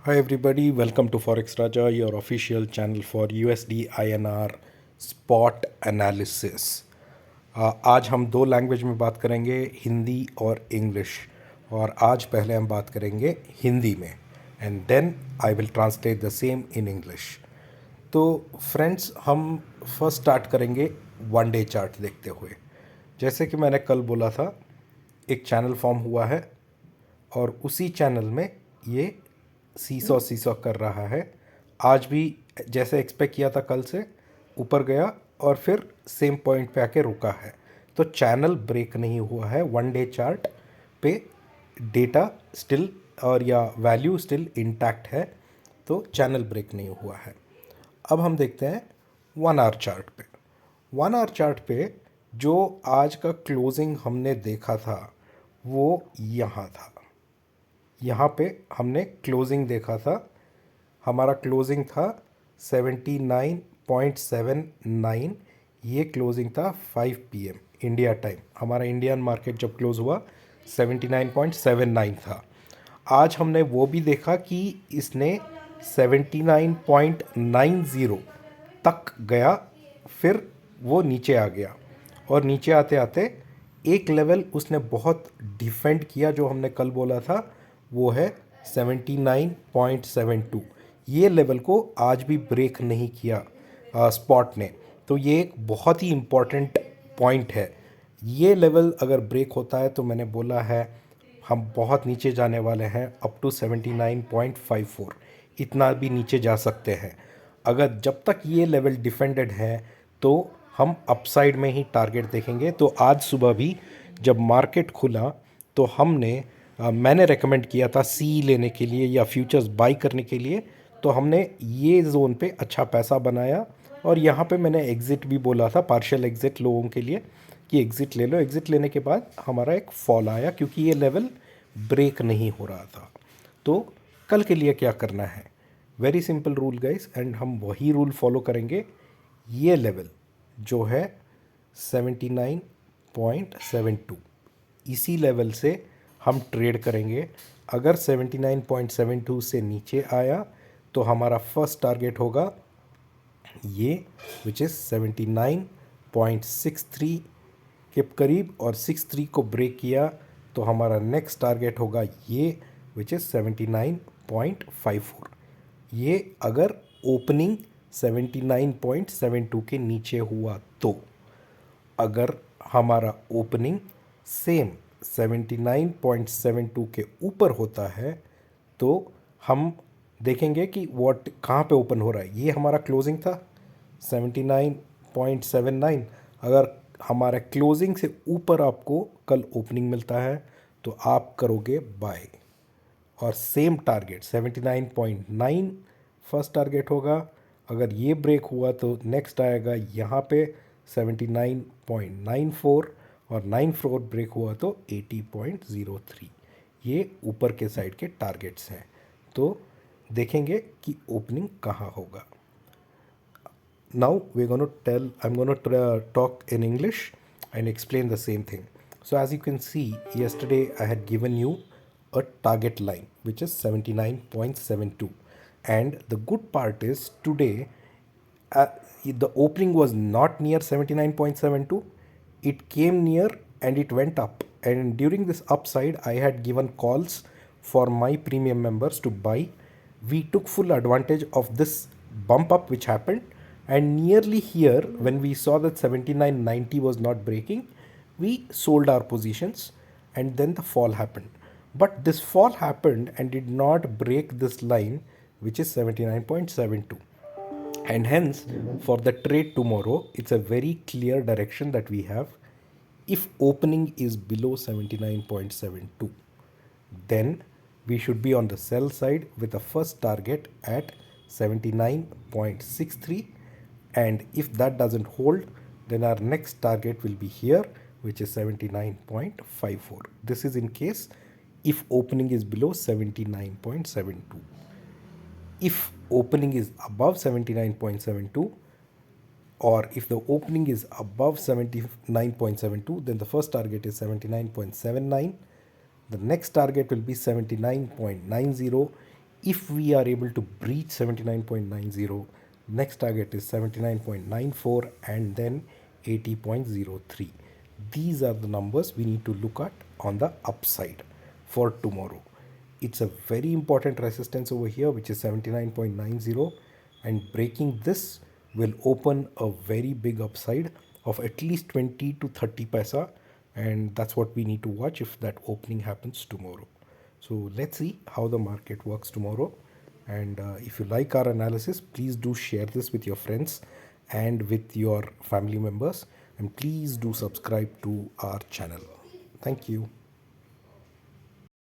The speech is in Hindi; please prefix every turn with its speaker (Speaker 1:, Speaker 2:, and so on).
Speaker 1: Hi everybody, welcome to Forex Raja, your official channel for USD INR spot analysis. आज हम दो लैंग्वेज में बात करेंगे, हिंदी और इंग्लिश। और आज पहले हम बात करेंगे हिंदी में and then I will translate the same in English. तो फ्रेंड्स, हम फर्स्ट स्टार्ट करेंगे वन डे चार्ट देखते हुए। जैसे कि मैंने कल बोला था, एक चैनल फॉर्म हुआ है और उसी चैनल में ये सीसॉ सीसॉ कर रहा है। आज भी जैसे एक्सपेक्ट किया था कल से ऊपर गया और फिर सेम पॉइंट पे आके रुका है। तो चैनल ब्रेक नहीं हुआ है वन डे चार्ट पे। डेटा स्टिल और या वैल्यू स्टिल इंटैक्ट है, तो चैनल ब्रेक नहीं हुआ है। अब हम देखते हैं वन आवर चार्ट पे। वन आवर चार्ट पे जो आज का क्लोजिंग हमने देखा था वो यहाँ था। यहाँ पे हमने क्लोजिंग देखा था, हमारा क्लोजिंग था 79.79। ये क्लोजिंग था 5 PM इंडिया टाइम। हमारा इंडियन मार्केट जब क्लोज हुआ 79.79 था। आज हमने वो भी देखा कि इसने 79.90 तक गया, फिर वो नीचे आ गया और नीचे आते आते एक लेवल उसने बहुत डिफेंड किया। जो हमने कल बोला था वो है 79.72। ये लेवल को आज भी ब्रेक नहीं किया स्पॉट ने। तो ये एक बहुत ही इम्पॉर्टेंट पॉइंट है। ये लेवल अगर ब्रेक होता है तो मैंने बोला है हम बहुत नीचे जाने वाले हैं, अप टू 79.54। इतना भी नीचे जा सकते हैं। अगर जब तक ये लेवल डिफेंडेड है तो हम अपसाइड में ही टारगेट देखेंगे। तो आज सुबह भी जब मार्केट खुला तो मैंने रेकमेंड किया था सी लेने के लिए या फ्यूचर्स बाई करने के लिए। तो हमने ये जोन पे अच्छा पैसा बनाया और यहाँ पे मैंने एग्ज़िट भी बोला था, पार्शियल एग्ज़िट लोगों के लिए कि एग्ज़िट ले लो। एग्ज़िट लेने के बाद हमारा एक फॉल आया क्योंकि ये लेवल ब्रेक नहीं हो रहा था। तो कल के लिए क्या करना है, very simple rule guys, and हम वही रूल फॉलो करेंगे। ये लेवल जो है 79.72, इसी लेवल से हम ट्रेड करेंगे। अगर 79.72 से नीचे आया तो हमारा फर्स्ट टारगेट होगा ये, विच इज़ 79.63 के करीब, और 63 को ब्रेक किया तो हमारा नेक्स्ट टारगेट होगा ये, विच इज़ 79.54। ये अगर ओपनिंग 79.72 के नीचे हुआ तो। अगर हमारा ओपनिंग सेम 79.72 के ऊपर होता है तो हम देखेंगे कि व्हाट कहाँ पे ओपन हो रहा है। ये हमारा क्लोजिंग था 79.79। अगर हमारा क्लोजिंग से ऊपर आपको कल ओपनिंग मिलता है तो आप करोगे बाय। और सेम टारगेट 79.9 फर्स्ट टारगेट होगा। अगर ये ब्रेक हुआ तो नेक्स्ट आएगा यहाँ पे 79.94, और 94 ब्रेक हुआ तो 80.03। ये ऊपर के साइड के टारगेट्स हैं। तो देखेंगे कि ओपनिंग कहाँ होगा। Now I'm going to talk in English and explain the same thing. So as you can see, yesterday I had given you a target line which is 79.72, and the good part is today uh, the opening was not near 79.72. It came near and it went up, and during this upside I had given calls for my premium members to buy. We took full advantage of this bump up which happened, and nearly here when we saw that 79.90 was not breaking, we sold our positions, and then the fall happened. But this fall happened and did not break this line, which is 79.72. And hence, for the trade tomorrow, it's a very clear direction that we have. If opening is below 79.72, then we should be on the sell side with a first target at 79.63. And if that doesn't hold, then our next target will be here, which is 79.54. This is in case if opening is below 79.72. If opening is above 79.72, or if the opening is above 79.72, then the first target is 79.79. The next target will be 79.90. if we are able to breach 79.90, next target is 79.94 and then 80.03. These are the numbers we need to look at on the upside for tomorrow. It's a very important resistance over here, which is 79.90, and breaking this will open a very big upside of at least 20 to 30 paisa, and that's what we need to watch if that opening happens tomorrow. So let's see how the market works tomorrow. And if you like our analysis, please do share this with your friends and with your family members. And please do subscribe to our channel. Thank you.